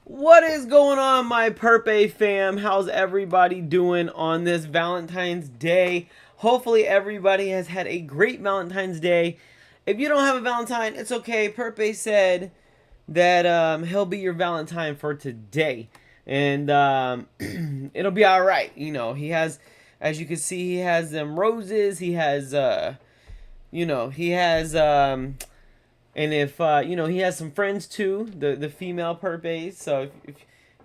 What is going on, my Purpe fam? How's everybody doing on this Valentine's Day? Hopefully, everybody has had a great Valentine's Day. If you don't have a Valentine, it's okay. Purpe said that he'll be your Valentine for today, and it'll be all right. He has, as you can see, he has them roses. He has, he has and if he has some friends too, the female Purpes. So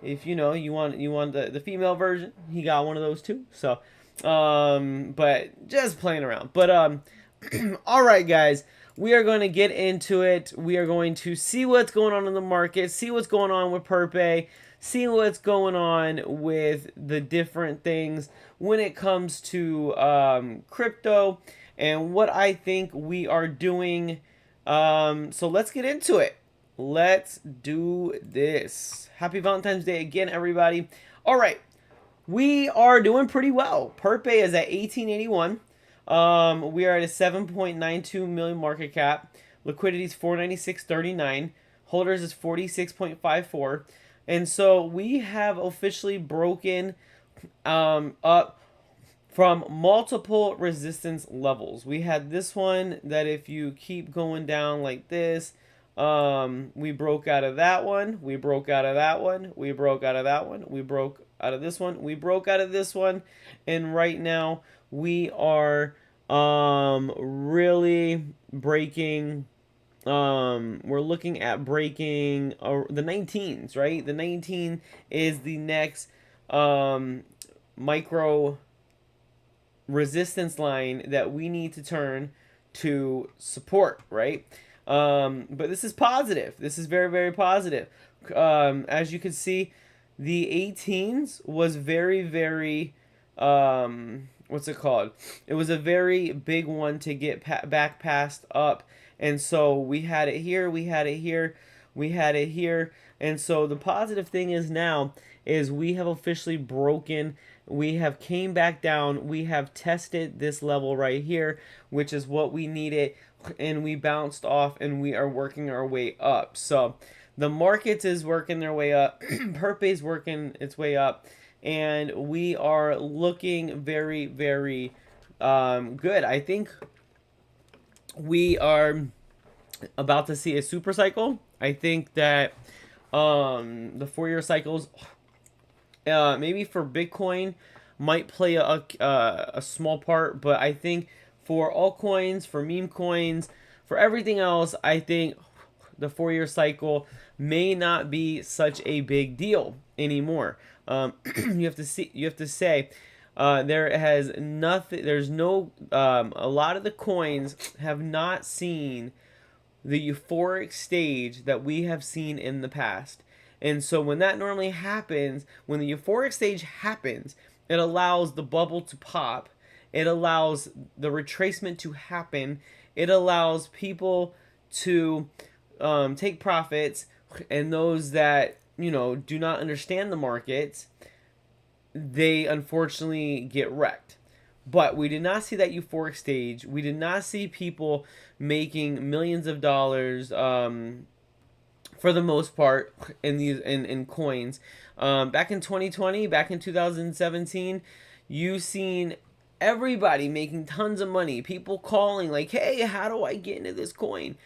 if you want the female version, he got one of those too. So but just playing around. But all right, guys, we are going to get into it. We are going to see what's going on in the market, see what's going on with Purpe, see what's going on with the different things when it comes to crypto and what I think we are doing. So let's get into it. Let's do this. Happy Valentine's Day again, everybody. All right, we are doing pretty well. Purpe is at 1881. We are at a 7.92 million market cap. Liquidity is 496.39. Holders is 46.54. And so we have officially broken up from multiple resistance levels. We had this one that if you keep going down like this, we broke out of that one, we broke out of that one, we broke out of that one, we broke out of this one, we broke out of this one, and right now we are really breaking. We're looking at breaking the 19s, right? The 19 is the next micro resistance line that we need to turn to support, right? But this is positive. This is very, very positive. As you can see, the 18s was very, very, what's it called? It was a very big one to get back past up. And so we had it here, we had it here, we had it here. And so the positive thing is now is we have officially broken, we have came back down, we have tested this level right here, which is what we needed, and we bounced off and we are working our way up. So the markets is working their way up, Purpe's working its way up, and we are looking very, very good. I think we are about to see a super cycle. I think that the 4-year cycles, maybe for Bitcoin, might play a small part, but I think for altcoins, for meme coins, for everything else, I think the 4-year cycle may not be such a big deal anymore. You have to see. You have to say. There has nothing. There's no. A lot of the coins have not seen the euphoric stage that we have seen in the past. And so when that normally happens, when the euphoric stage happens, it allows the bubble to pop. It allows the retracement to happen. It allows people to take profits, and those that do not understand the markets, they unfortunately get wrecked. But we did not see that euphoric stage. We did not see people making millions of dollars for the most part in these in coins. Back in 2020, back in 2017, you've seen everybody making tons of money. People calling like, "Hey, how do I get into this coin?"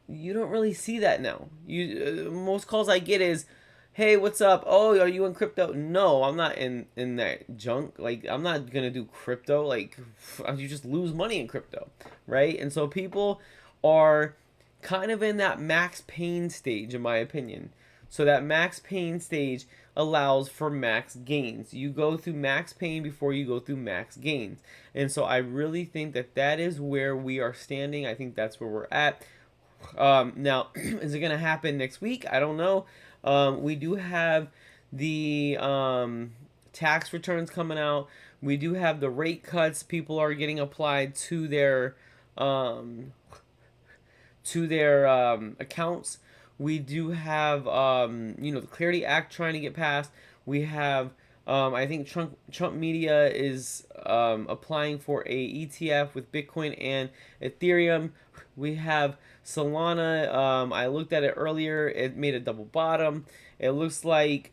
You don't really see that now. Most calls I get is, "Hey, what's up? Oh, are you in crypto?" No, I'm not in that junk. Like, I'm not gonna do crypto. Like, you just lose money in crypto, right? And so people are kind of in that max pain stage, in my opinion. So that max pain stage allows for max gains. You go through max pain before you go through max gains. And so I really think that that is where we are standing. I think that's where we're at. Now, is it going to happen next week? I don't know. We do have the tax returns coming out. We do have the rate cuts. People are getting applied to their accounts. We do have the Clarity Act trying to get passed. We have I think Trump Media is applying for a ETF with Bitcoin and Ethereum. We have Solana. I looked at it earlier. It made a double bottom, It looks like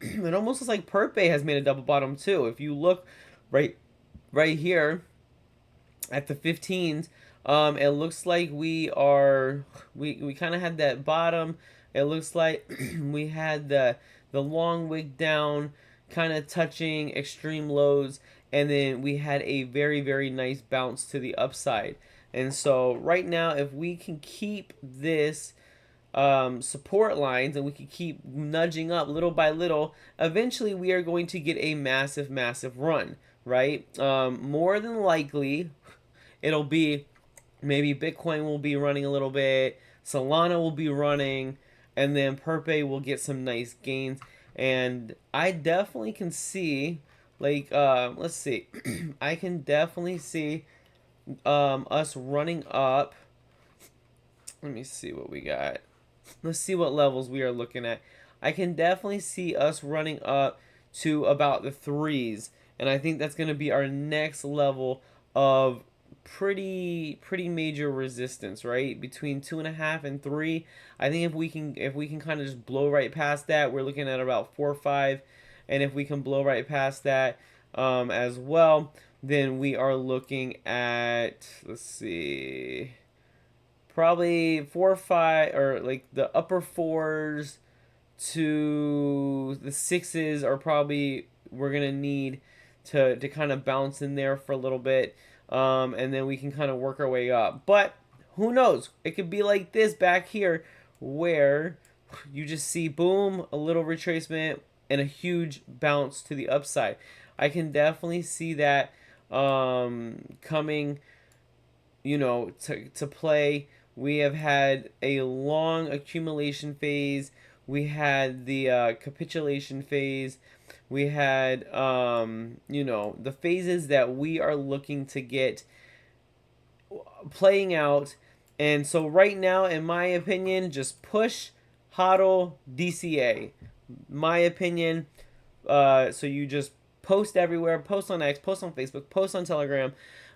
it almost looks like Purpe has made a double bottom too. If you look right here at the 15s, it looks like we kind of had that bottom. It looks like we had the long wick down, kind of touching extreme lows, and then we had a very nice bounce to the upside. And so right now, if we can keep this support lines and we can keep nudging up little by little, eventually we are going to get a massive run, right? More than likely, it'll be maybe Bitcoin will be running a little bit, Solana will be running, and then Perpe will get some nice gains. And I definitely can see, like, let's see, I can definitely see us running up. Let me see what we got. Let's see what levels we are looking at. I can definitely see us running up to about the threes, and I think that's going to be our next level of pretty major resistance, right? Between 2.5 and 3. I think if we can kind of just blow right past that, we're looking at about 4 or 5, and if we can blow right past that as well, then we are looking at, let's see, probably 4 or 5, or like the upper fours to the sixes are probably we're gonna need to kind of bounce in there for a little bit, and then we can kind of work our way up. But who knows? It could be like this back here, where you just see boom, a little retracement and a huge bounce to the upside. I can definitely see that coming, to play. We have had a long accumulation phase. We had the capitulation phase. We had, the phases that we are looking to get playing out. And so right now, in my opinion, just push, hodl, DCA. My opinion. So you just post everywhere. Post on X, post on Facebook, post on Telegram.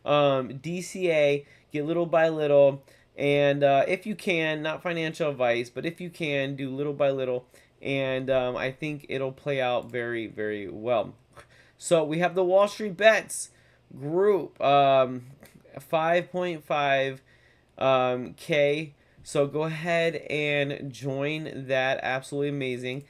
DCA, get little by little. And if you can, not financial advice, but if you can, do little by little. And I think it'll play out very well. So we have the Wall Street Bets group, 5.5 K. So go ahead and join that. Absolutely amazing.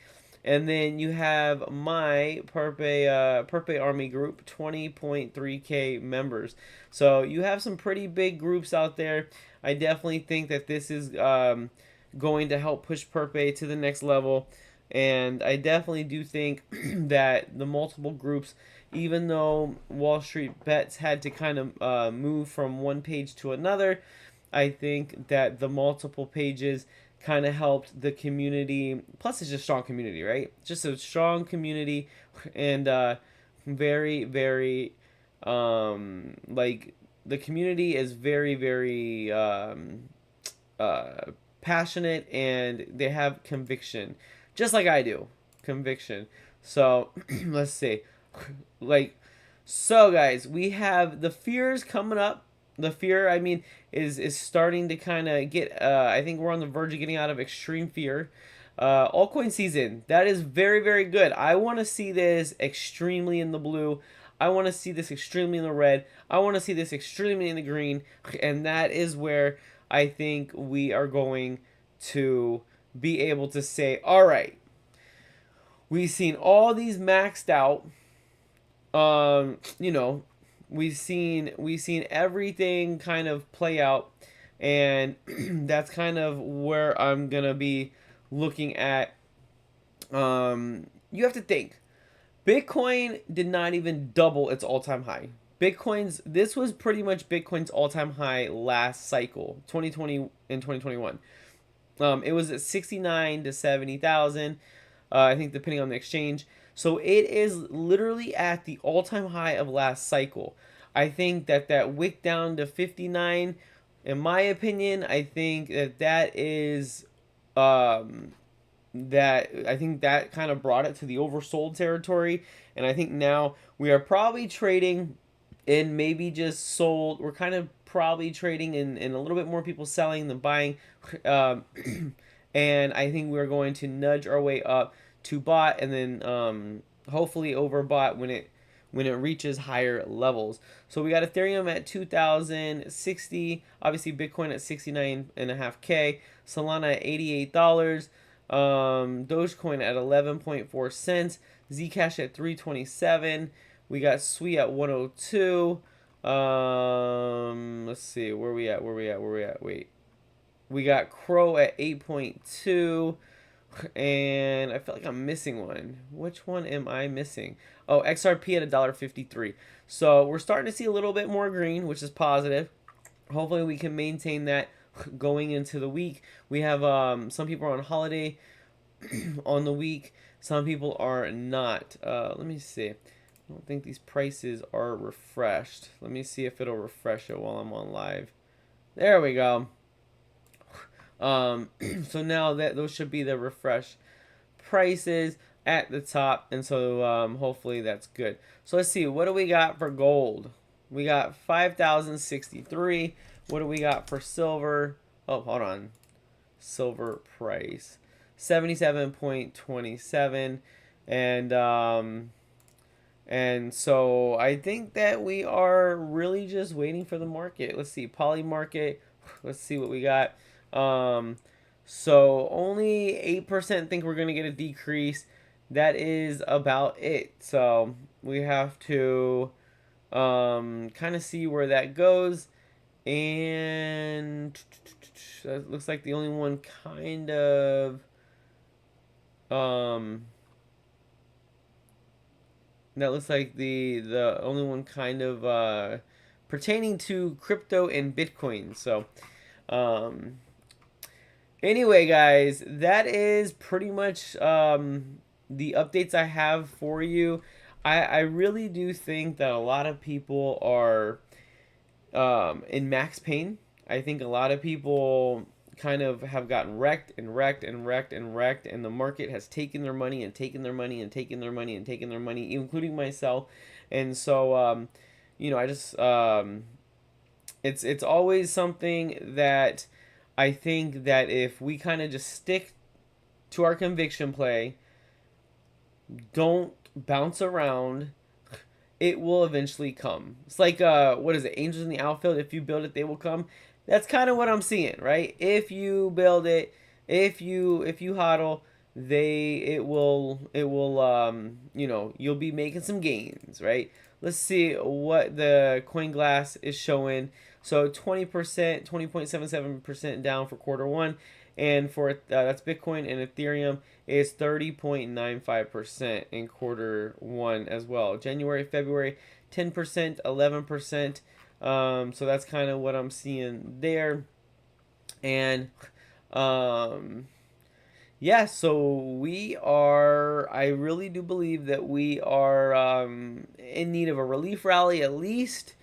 And then you have my Purpe Army group, 20.3K members. So you have some pretty big groups out there. I definitely think that this is going to help push Purpe to the next level. And I definitely do think that the multiple groups, even though Wall Street Bets had to kind of move from one page to another, I think that the multiple pages kind of helped the community. Plus, it's just a strong community, right? Just a strong community, and very like the community is very passionate, and they have conviction, just like I do, conviction. So let's see, so guys, we have the fears coming up. The fear, I mean, is starting to kind of get. I think we're on the verge of getting out of extreme fear. Altcoin season, that is very good. I want to see this extremely in the blue. I want to see this extremely in the red. I want to see this extremely in the green, and that is where I think we are going to be able to say, all right, we've seen all these maxed out. We've seen everything kind of play out, and that's kind of where I'm gonna be looking at. You have to think, Bitcoin did not even double its all-time high. This was pretty much Bitcoin's all-time high last cycle, 2020 and 2021. It was at 69 to 70,000, I think, depending on the exchange. So it is literally at the all-time high of last cycle. I think that wick down to 59, in my opinion, I think that is that I think that kind of brought it to the oversold territory, and I think now we are probably trading in maybe just sold. We're kind of probably trading in a little bit more people selling than buying, and I think we're going to nudge our way up to bought, and then hopefully overbought when it reaches higher levels. So we got Ethereum at 2,060, obviously Bitcoin at 69.5K, Solana at $88, Dogecoin at 11.4 cents, Zcash at 327. We got Sui at 102. Let's see, where we at? Wait. We got Crow at 8.2. And I feel like I'm missing one. Which one am I missing? Oh, XRP at $1.53. So we're starting to see a little bit more green, which is positive. Hopefully we can maintain that going into the week. We have some people are on holiday on the week. Some people are not. Let me see. I don't think these prices are refreshed. Let me see if it'll refresh it while I'm on live. There we go. So now that those should be the refresh prices at the top, and so hopefully that's good. So let's see, what do we got for gold? We got 5,063. What do we got for silver? Oh, hold on. Silver price 77.27, and so I think that we are really just waiting for the market. Let's see, poly market. Let's see what we got. So only 8% think we're going to get a decrease. That is about it. So we have to kind of see where that goes. And that looks like the only one kind of that looks like the only one kind of pertaining to crypto and Bitcoin. So anyway, guys, that is pretty much the updates I have for you. I really do think that a lot of people are in max pain. I think a lot of people kind of have gotten wrecked, and the market has taken their money and taken their money and taken their money and taken their money, including myself. And so, I just it's always something that I think that if we kind of just stick to our conviction play, don't bounce around, it will eventually come. It's like what is it? Angels in the outfield. If you build it, they will come. That's kind of what I'm seeing, right? If you build it, if you hodl, it will you'll be making some gains, right? Let's see what the coin glass is showing. So 20%, 20.77% down for quarter one, and for that's Bitcoin, and Ethereum is 30.95% in quarter one as well. January, February, 10%, 11%. So that's kind of what I'm seeing there. And yeah, so I really do believe that we are in need of a relief rally, at least.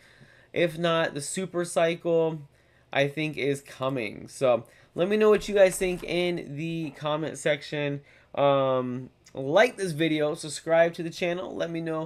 If not, the super cycle, I think, is coming. So let me know what you guys think in the comment section. Like this video, subscribe to the channel. Let me know